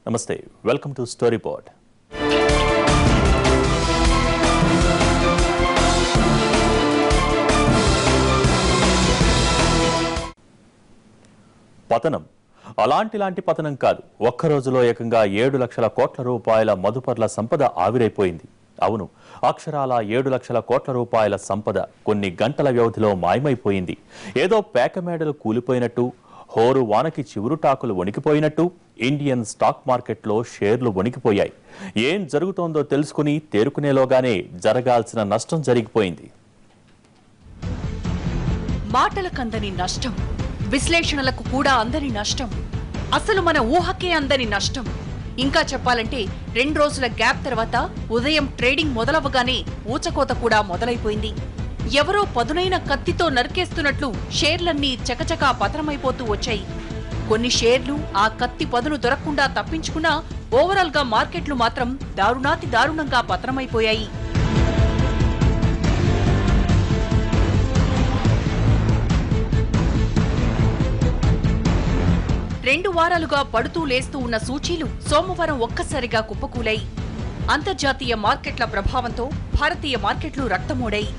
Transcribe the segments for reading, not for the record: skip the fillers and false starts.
నమస్తే, welcome to story board. పతనం అలాంటి పతనం కాదు. ఒక్క రోజులో ఏకంగా 7 లక్షల కోట్ల రూపాయల మదుపర్ల సంపద ఆవిరైపోయింది. అవును, అక్షరాల 7 లక్షల కోట్ల రూపాయల సంపద కొన్ని గంటల వ్యవధిలో మాయమైపోయింది. ఏదో పేకమేడలు కూలిపోయినట్టు, హోరు వానకి చివురుటాకులు వణికిపోయినట్టు ఇండియన్ స్టాక్ మార్కెట్లో షేర్లు వణికిపోయాయి. ఏం జరుగుతోందో తెలుసుకుని తేరుకునేలోగానే జరగాల్సిన నష్టం జరిగిపోయింది. మాటలకందని నష్టం, విశ్లేషణలకు కూడా అందని నష్టం, అసలు మన ఊహకే అందని నష్టం. ఇంకా చెప్పాలంటే 2 రోజుల గ్యాప్ తర్వాత ఉదయం ట్రేడింగ్ మొదలవగానే ఊచకోత కూడా మొదలైపోయింది. ఎవరో పదునైన కత్తితో నరికేస్తున్నట్లు షేర్లన్నీ చకచకా పతనమైపోతూ వచ్చాయి. కొన్ని షేర్లు ఆ కత్తి పదును దొరకకుండా తప్పించుకున్నా ఓవరాల్ గా మార్కెట్లు మాత్రం దారుణాతి దారుణంగా పతనమైపోయాయి. రెండు వారాలుగా పడుతూ లేస్తూ ఉన్న సూచీలు సోమవారం ఒక్కసారిగా కుప్పకూలాయి. అంతర్జాతీయ మార్కెట్ల ప్రభావంతో భారతీయ మార్కెట్లు రక్తమూడాయి.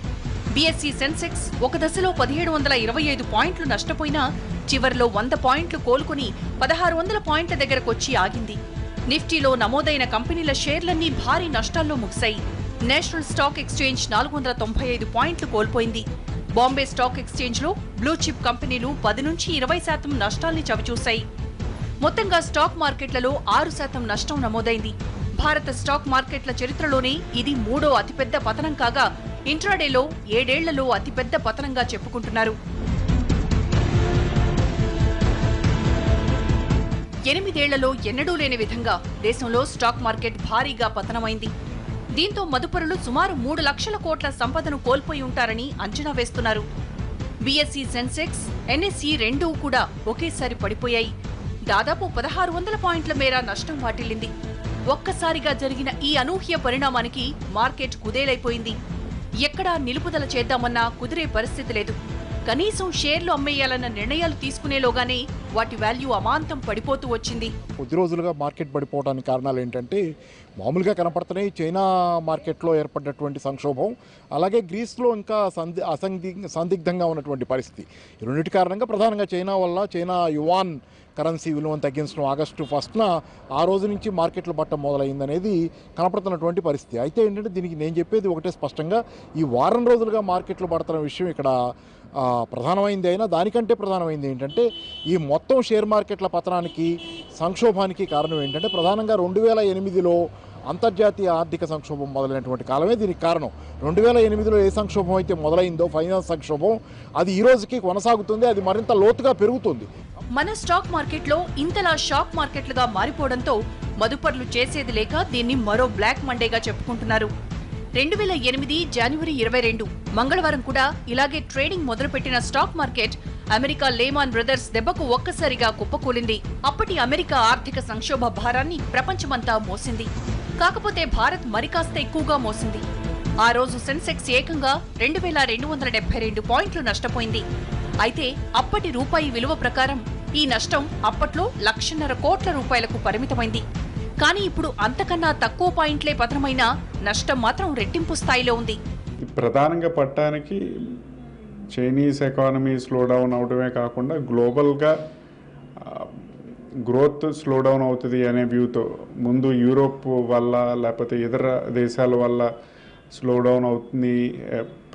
బీఎస్ఈ సెన్సెక్స్ ఒక దశలో 1725 పాయింట్లు నష్టపోయినా చివర్లో 100 పాయింట్లు కోలుకుని 1600 పాయింట్ల దగ్గరకొచ్చి ఆగింది. నిఫ్టీలో నమోదైన కంపెనీల షేర్లన్నీ భారీ నష్టాల్లో ముగిశాయి. నేషనల్ స్టాక్ ఎక్స్చేంజ్ 495 పాయింట్లు కోల్పోయింది. బాంబే స్టాక్ ఎక్స్చేంజ్ లో బ్లూ చిప్ కంపెనీలు 10 నుంచి 20% నష్టాల్ని చవిచూశాయి. మొత్తంగా స్టాక్ మార్కెట్లలో 6% నష్టం నమోదైంది. భారత స్టాక్ మార్కెట్ల చరిత్రలోనే ఇది 3వ అతిపెద్ద పతనం కాగా ఇంట్రాడేలో 7 ఏళ్లలో అతిపెద్ద పతనంగా చెప్పుకుంటున్నారు. 8 ఏళ్లలో ఎన్నడూ లేని విధంగా దేశంలో స్టాక్ మార్కెట్ భారీగా పతనమైంది. దీంతో మదుపరులు సుమారు 3 లక్షల కోట్ల సంపదను కోల్పోయి ఉంటారని అంచనా వేస్తున్నారు. బీఎస్ఈ సెన్సెక్స్, ఎన్ఎస్ఈ రెండూ కూడా ఒకేసారి పడిపోయాయి. దాదాపు 1600 పాయింట్ల మేర నష్టం వాటిల్లింది. ఒక్కసారిగా జరిగిన ఈ అనూహ్య పరిణామానికి మార్కెట్ కుదేలైపోయింది. ఎక్కడా నిలుపుదల చేద్దామన్నా కుదిరే పరిస్థితి లేదు. కనీసం షేర్లు అమ్మేయాలన్న నిర్ణయాలు తీసుకునేలోగానే వాటి వాల్యూ అమాంతం పడిపోతూ వచ్చింది. కొద్ది రోజులుగా మార్కెట్ పడిపోవడానికి కారణాలు ఏంటంటే మామూలుగా కనపడుతున్నాయి. చైనా మార్కెట్లో ఏర్పడినటువంటి సంక్షోభం, అలాగే గ్రీస్లో ఇంకా సందిగ్ధంగా ఉన్నటువంటి పరిస్థితి. ఈ రెండింటి కారణంగా ప్రధానంగా చైనా వల్ల చైనా యువాన్ కరెన్సీ విలువను తగ్గించడం ఆగస్టు 1న ఆ రోజు నుంచి మార్కెట్లు బట్ట మొదలైందనేది కనపడుతున్నటువంటి పరిస్థితి. అయితే ఏంటంటే దీనికి నేను చెప్పేది ఒకటే స్పష్టంగా, ఈ వారం రోజులుగా మార్కెట్లు పడుతున్న విషయం ఇక్కడ ప్రధానమైంది. అయినా దానికంటే ప్రధానమైంది ఏంటంటే ఈ మొత్తం షేర్ మార్కెట్ల పతనానికి, సంక్షోభానికి కారణం ఏంటంటే ప్రధానంగా 2008లో అంతర్జాతీయ ఆర్థిక సంక్షోభం మొదలైనటువంటి కాలమే దీనికి కారణం. 2008లో ఏ సంక్షోభం అయితే మొదలైందో, ఫైనాన్స్ సంక్షోభం, అది ఈ రోజుకి కొనసాగుతుంది. అది మరింత లోతుగా పెరుగుతుంది. మన స్టాక్ మార్కెట్లో ఇంతలా షాక్ మార్కెట్లుగా మారిపోవడంతో మదుపర్లు చేసేది లేక దీన్ని మరో బ్లాక్ మండేగా చెప్పుకుంటున్నారు. 2008 జనవరి 22 మంగళవారం కూడా ఇలాగే ట్రేడింగ్ మొదలుపెట్టిన stock market America layman brothers దెబ్బకు ఒక్కసారిగా కుప్పకూలింది. అప్పటి అమెరికా ఆర్థిక సంక్షోభ భారాన్ని ప్రపంచమంతా మోసింది. కాకపోతే భారత్ మరికాస్త ఎక్కువగా మోసింది. ఆ రోజు సెన్సెక్స్ ఏకంగా 2272 పాయింట్లు నష్టపోయింది. అయితే అప్పటి రూపాయి విలువ ప్రకారం ఈ నష్టం అప్పట్లో 1,50,000 కోట్ల రూపాయలకు పరిమితమైంది. కానీ ఇప్పుడు అంతకన్నా తక్కువ పాయింట్లే పతనమైన నష్టం మాత్రం రెట్టింపు స్థాయిలో ఉంది. ప్రధానంగా పట్టడానికి చైనీస్ ఎకానమీ స్లోడౌన్ అవడమే కాకుండా గ్లోబల్గా గ్రోత్ స్లోడౌన్ అవుతుంది అనే వ్యూతో ముందు యూరోప్ వల్ల లేకపోతే ఇతర దేశాల వల్ల స్లోడౌన్ అవుతుంది,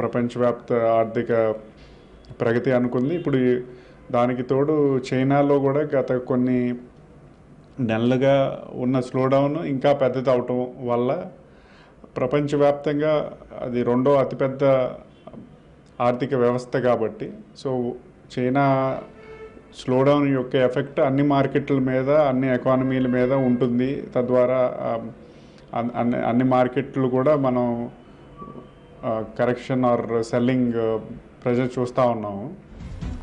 ప్రపంచవ్యాప్త ఆర్థిక ప్రగతి అనుకుంది. ఇప్పుడు దానికి తోడు చైనాలో కూడా గత కొన్ని నెలలుగా ఉన్న స్లోడౌన్ ఇంకా పెద్దది అవటం వల్ల ప్రపంచవ్యాప్తంగా అది 2వ అతిపెద్ద ఆర్థిక వ్యవస్థ కాబట్టి, సో చైనా స్లోడౌన్ యొక్క ఎఫెక్ట్ అన్ని మార్కెట్ల మీద, అన్ని ఎకానమీల మీద ఉంటుంది. తద్వారా అన్ని మార్కెట్లు కూడా మనం కరెక్షన్ ఆర్ సెల్లింగ్ ప్రెజర్ చూస్తూ ఉన్నాము.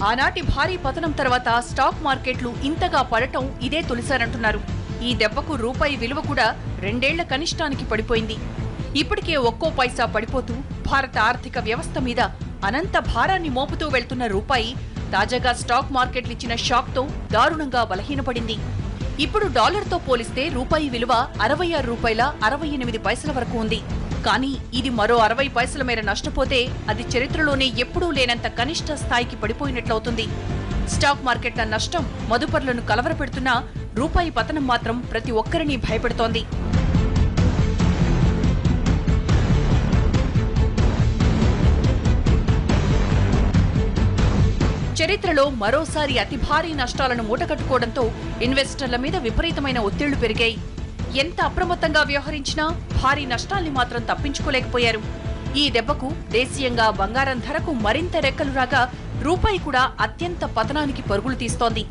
ఆనాటి భారీ పతనం తర్వాత స్టాక్ మార్కెట్లు ఇంతగా పడటం ఇదే తొలిసారంటున్నారు. ఈ దెబ్బకు రూపాయి విలువ కూడా 2 ఏళ్ల కనిష్టానికి పడిపోయింది. ఇప్పటికే ఒక్కో పైసా పడిపోతూ భారత ఆర్థిక వ్యవస్థ మీద అనంత భారాన్ని మోపుతూ వెళ్తున్న రూపాయి తాజాగా స్టాక్ మార్కెట్లు ఇచ్చిన షాక్తో దారుణంగా బలహీనపడింది. ఇప్పుడు డాలర్తో పోలిస్తే రూపాయి విలువ 66 రూపాయల 68 పైసల వరకు ఉంది. కానీ ఇది మరో 60 పైసల మేర నష్టపోతే అది చరిత్రలోనే ఎప్పుడూ లేనంత కనిష్ట స్థాయికి పడిపోయినట్లవుతుంది. స్టాక్ మార్కెట్ల నష్టం మదుపర్లను కలవరపెడుతున్నా రూపాయి పతనం మాత్రం ప్రతి ఒక్కరిని భయపెడుతోంది. చరిత్రలో మరోసారి అతి భారీ నష్టాలను మూటకట్టుకోవడంతో ఇన్వెస్టర్ల మీద విపరీతమైన ఒత్తిళ్లు పెరిగాయి. ఎంత అప్రమత్తంగా వ్యవహరించినా భారీ నష్టాల్ని మాత్రం తప్పించుకోలేకపోయారు. ఈ దెబ్బకు దేశీయంగా బంగారం ధరకు మరింత రెక్కలు రాగా రూపాయి కూడా అత్యంత పతనానికి పరుగులు తీస్తోంది.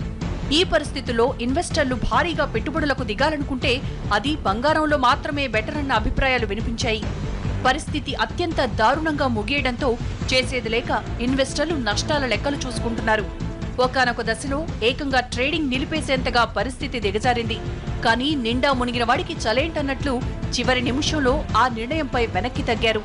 ఈ పరిస్థితుల్లో ఇన్వెస్టర్లు భారీగా పెట్టుబడులకు దిగాలనుకుంటే అది బంగారంలో మాత్రమే బెటర్ అన్న అభిప్రాయాలు వినిపించాయి. పరిస్థితి అత్యంత దారుణంగా ముగియడంతో చేసేది లేక ఇన్వెస్టర్లు నష్టాల లెక్కలు చూసుకుంటున్నారు. ఒకానొక దశలో ఏకంగా ట్రేడింగ్ నిలిపేసేంతగా పరిస్థితి దిగజారింది. కానీ నిండా మునిగిన వాడికి చలేంటన్నట్లు చివరి నిమిషంలో ఆ నిర్ణయంపై వెనక్కి తగ్గారు.